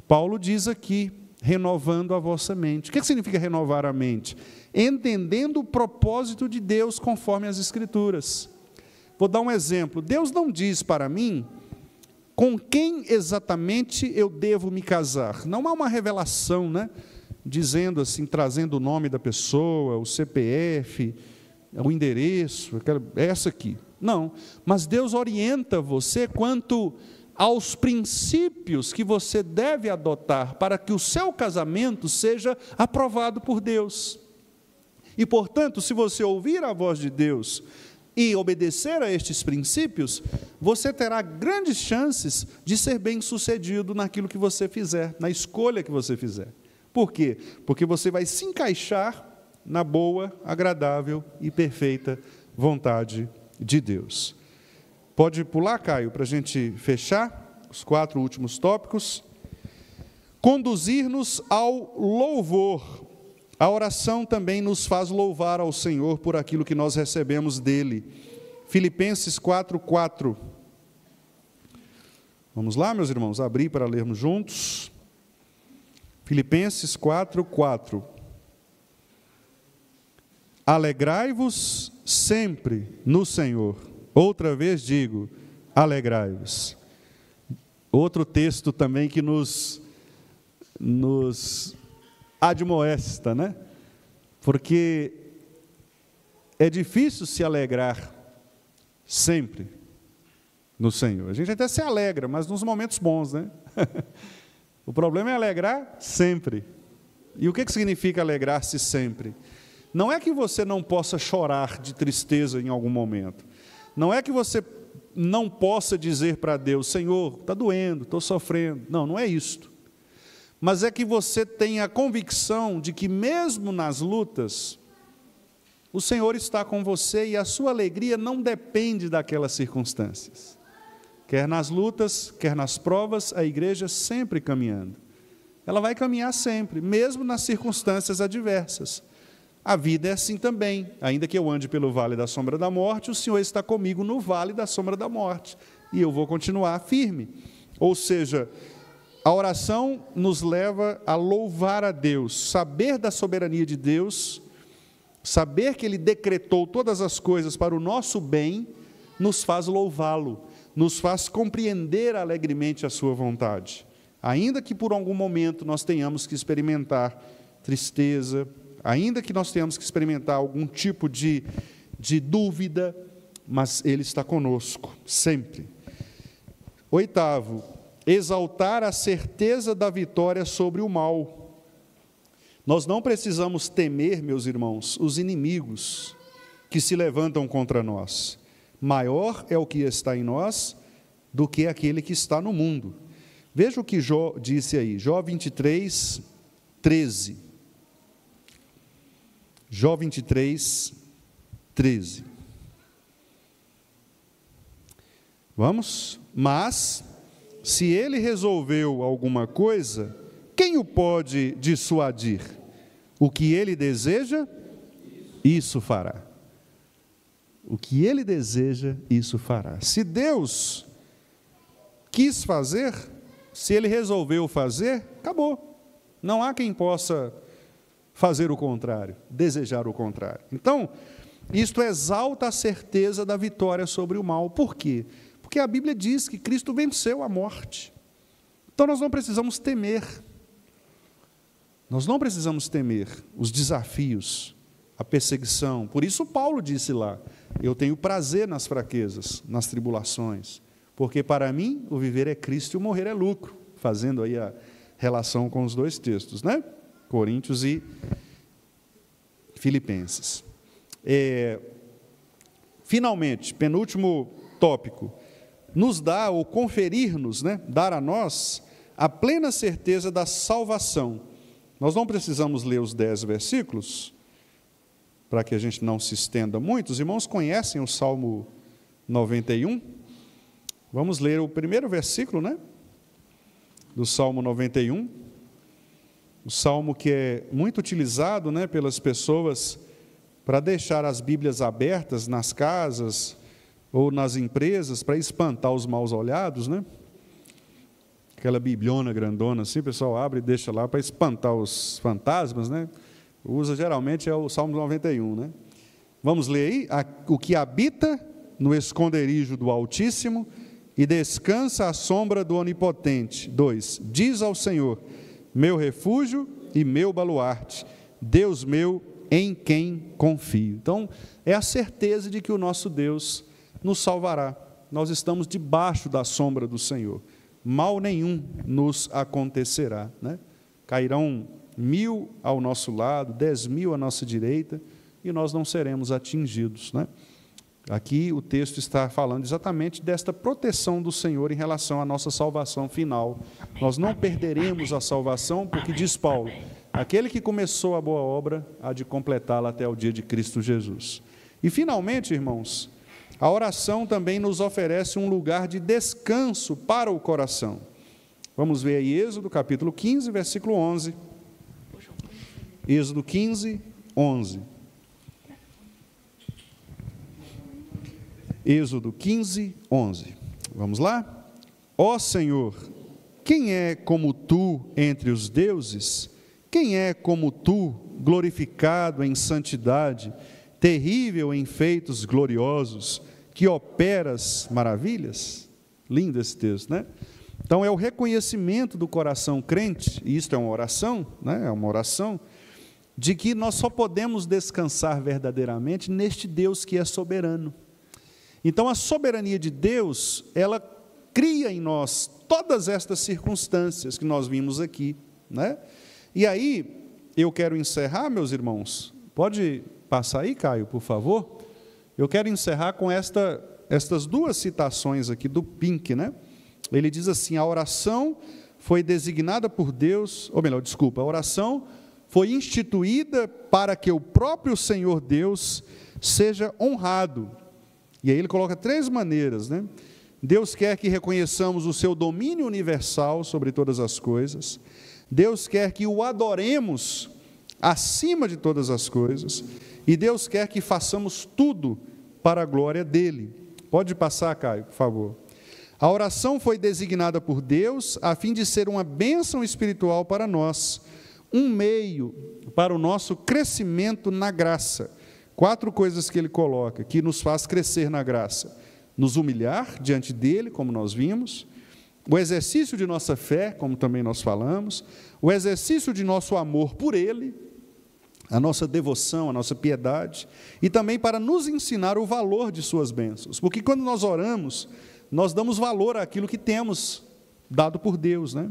Paulo diz aqui, renovando a vossa mente. O que significa renovar a mente? Entendendo o propósito de Deus conforme as Escrituras. Vou dar um exemplo. Deus não diz para mim com quem exatamente eu devo me casar. Não há uma revelação, né, dizendo assim, trazendo o nome da pessoa, o CPF, o endereço, essa aqui. Não, mas Deus orienta você quanto aos princípios que você deve adotar para que o seu casamento seja aprovado por Deus. E, portanto, se você ouvir a voz de Deus e obedecer a estes princípios, você terá grandes chances de ser bem-sucedido naquilo que você fizer, na escolha que você fizer. Por quê? Porque você vai se encaixar na boa, agradável e perfeita vontade de Deus. Pode pular, Caio, para a gente fechar os 4 últimos tópicos. Conduzir-nos ao louvor. A oração também nos faz louvar ao Senhor por aquilo que nós recebemos dele. Filipenses 4:4. Vamos lá, meus irmãos, abrir para lermos juntos. Filipenses 4:4. Alegrai-vos sempre no Senhor. Outra vez digo, alegrai-vos. Outro texto também que nos admoesta, né? Porque é difícil se alegrar sempre no Senhor. A gente até se alegra, mas nos momentos bons, né? O problema é alegrar sempre. E o que significa alegrar-se sempre? Não é que você não possa chorar de tristeza em algum momento. Não é que você não possa dizer para Deus, Senhor, está doendo, estou sofrendo. Não, não é isto. Mas é que você tenha a convicção de que mesmo nas lutas, o Senhor está com você e a sua alegria não depende daquelas circunstâncias. Quer nas lutas, quer nas provas, a igreja sempre caminhando. Ela vai caminhar sempre, mesmo nas circunstâncias adversas. A vida é assim também. Ainda que eu ande pelo vale da sombra da morte, o Senhor está comigo no vale da sombra da morte. E eu vou continuar firme. Ou seja, a oração nos leva a louvar a Deus, saber da soberania de Deus, saber que Ele decretou todas as coisas para o nosso bem, nos faz louvá-lo, nos faz compreender alegremente a sua vontade. Ainda que por algum momento nós tenhamos que experimentar tristeza, ainda que nós tenhamos que experimentar algum tipo de dúvida, mas Ele está conosco, sempre. 8º, exaltar a certeza da vitória sobre o mal. Nós não precisamos temer, meus irmãos, os inimigos que se levantam contra nós. Maior é o que está em nós do que aquele que está no mundo. Veja o que Jó disse aí, Jó 23, 13. Jó 23, 13. Vamos? Mas, se ele resolveu alguma coisa, quem o pode dissuadir? O que ele deseja, isso fará. O que ele deseja, isso fará. Se Deus quis fazer, se ele resolveu fazer, acabou. Não há quem possa fazer o contrário, desejar o contrário. Então, isto exalta a certeza da vitória sobre o mal. Por quê? Porque a Bíblia diz que Cristo venceu a morte. Então nós não precisamos temer. Nós não precisamos temer os desafios, a perseguição. Por isso Paulo disse lá, eu tenho prazer nas fraquezas, nas tribulações, porque para mim o viver é Cristo e o morrer é lucro. Fazendo aí a relação com os dois textos, né? Coríntios e Filipenses. Finalmente, penúltimo tópico, nos dá, ou conferir-nos, né, dar a nós, a plena certeza da salvação. Nós não precisamos ler os 10 versículos, para que a gente não se estenda muito. Os irmãos conhecem o Salmo 91? Vamos ler o primeiro versículo, né, do Salmo 91. O Salmo que é muito utilizado, né, pelas pessoas para deixar as Bíblias abertas nas casas ou nas empresas para espantar os maus olhados, né? Aquela bibliona grandona assim, o pessoal abre e deixa lá para espantar os fantasmas, né? Usa geralmente é o Salmo 91, né? Vamos ler aí? O que habita no esconderijo do Altíssimo e descansa à sombra do Onipotente. 2. Diz ao Senhor, meu refúgio e meu baluarte, Deus meu em quem confio. Então, é a certeza de que o nosso Deus nos salvará. Nós estamos debaixo da sombra do Senhor. Mal nenhum nos acontecerá, né? Cairão 1000 ao nosso lado, 10.000 à nossa direita, e nós não seremos atingidos, né? Aqui o texto está falando exatamente desta proteção do Senhor em relação à nossa salvação final. Nós não perderemos a salvação, porque diz Paulo, aquele que começou a boa obra há de completá-la até o dia de Cristo Jesus. E finalmente, irmãos, a oração também nos oferece um lugar de descanso para o coração. Vamos ver aí Êxodo capítulo 15, versículo 11. Êxodo 15, 11. Êxodo 15, 11. Vamos lá? Ó Senhor, quem é como tu entre os deuses? Quem é como tu, glorificado em santidade, terrível em feitos gloriosos, que operas maravilhas? Lindo esse texto, né? Então é o reconhecimento do coração crente, e isto é uma oração, né? É uma oração, de que nós só podemos descansar verdadeiramente neste Deus que é soberano. Então, a soberania de Deus, ela cria em nós todas estas circunstâncias que nós vimos aqui, né? E aí, eu quero encerrar, meus irmãos, pode passar aí, Caio, por favor? Eu quero encerrar com estas duas citações aqui do Pink, né? Ele diz assim, a oração foi designada por Deus, ou melhor, desculpa, a oração foi instituída para que o próprio Senhor Deus seja honrado. E aí ele coloca 3 maneiras, né? Deus quer que reconheçamos o seu domínio universal sobre todas as coisas. Deus quer que o adoremos acima de todas as coisas. E Deus quer que façamos tudo para a glória dele. Pode passar, Caio, por favor. A oração foi designada por Deus a fim de ser uma bênção espiritual para nós, um meio para o nosso crescimento na graça. 4 coisas que ele coloca, que nos faz crescer na graça. Nos humilhar diante dele, como nós vimos, o exercício de nossa fé, como também nós falamos, o exercício de nosso amor por ele, a nossa devoção, a nossa piedade, e também para nos ensinar o valor de suas bênçãos. Porque quando nós oramos, nós damos valor àquilo que temos dado por Deus, né?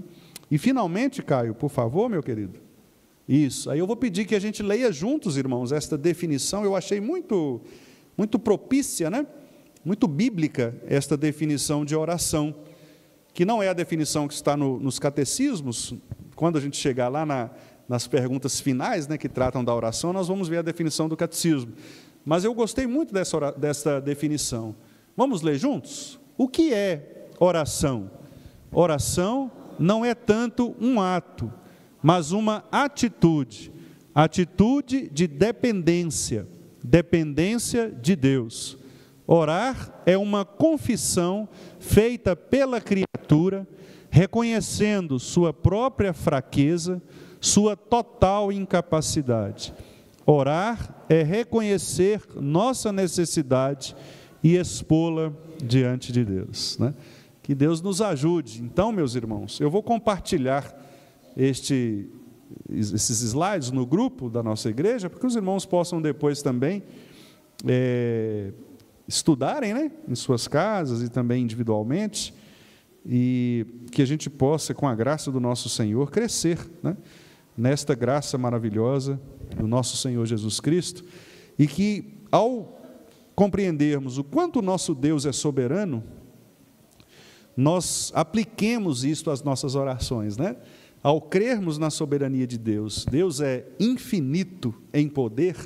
E finalmente, Caio, por favor, meu querido. Isso, aí eu vou pedir que a gente leia juntos, irmãos, esta definição, eu achei muito propícia, né? Muito bíblica esta definição de oração, que não é a definição que está nos catecismos. Quando a gente chegar lá nas perguntas finais, né, que tratam da oração, nós vamos ver a definição do catecismo. Mas eu gostei muito dessa definição. Vamos ler juntos? O que é oração? Oração não é tanto um ato, mas uma atitude de dependência de Deus. Orar é uma confissão feita pela criatura, reconhecendo sua própria fraqueza, sua total incapacidade. Orar é reconhecer nossa necessidade e expô-la diante de Deus, né? Que Deus nos ajude. Então, meus irmãos, eu vou compartilhar esses slides no grupo da nossa igreja, para que os irmãos possam depois também estudarem, né, em suas casas e também individualmente, e que a gente possa, com a graça do nosso Senhor, crescer, né, nesta graça maravilhosa do nosso Senhor Jesus Cristo, e que, ao compreendermos o quanto o nosso Deus é soberano, nós apliquemos isto às nossas orações, né? Ao crermos na soberania de Deus, Deus é infinito em poder,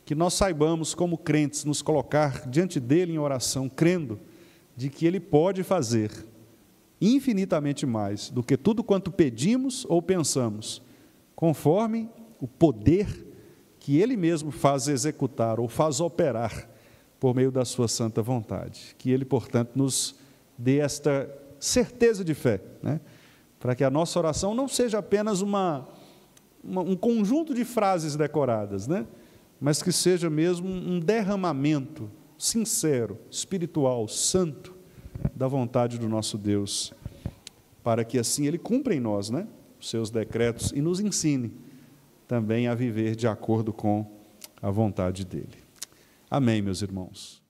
que nós saibamos, como crentes, nos colocar diante dele em oração, crendo de que ele pode fazer infinitamente mais do que tudo quanto pedimos ou pensamos, conforme o poder que ele mesmo faz executar ou faz operar por meio da sua santa vontade. Que ele, portanto, nos dê esta certeza de fé, né? Para que a nossa oração não seja apenas um conjunto de frases decoradas, né? Mas que seja mesmo um derramamento sincero, espiritual, santo, da vontade do nosso Deus, para que assim ele cumpra em nós, né, os seus decretos e nos ensine também a viver de acordo com a vontade dele. Amém, meus irmãos.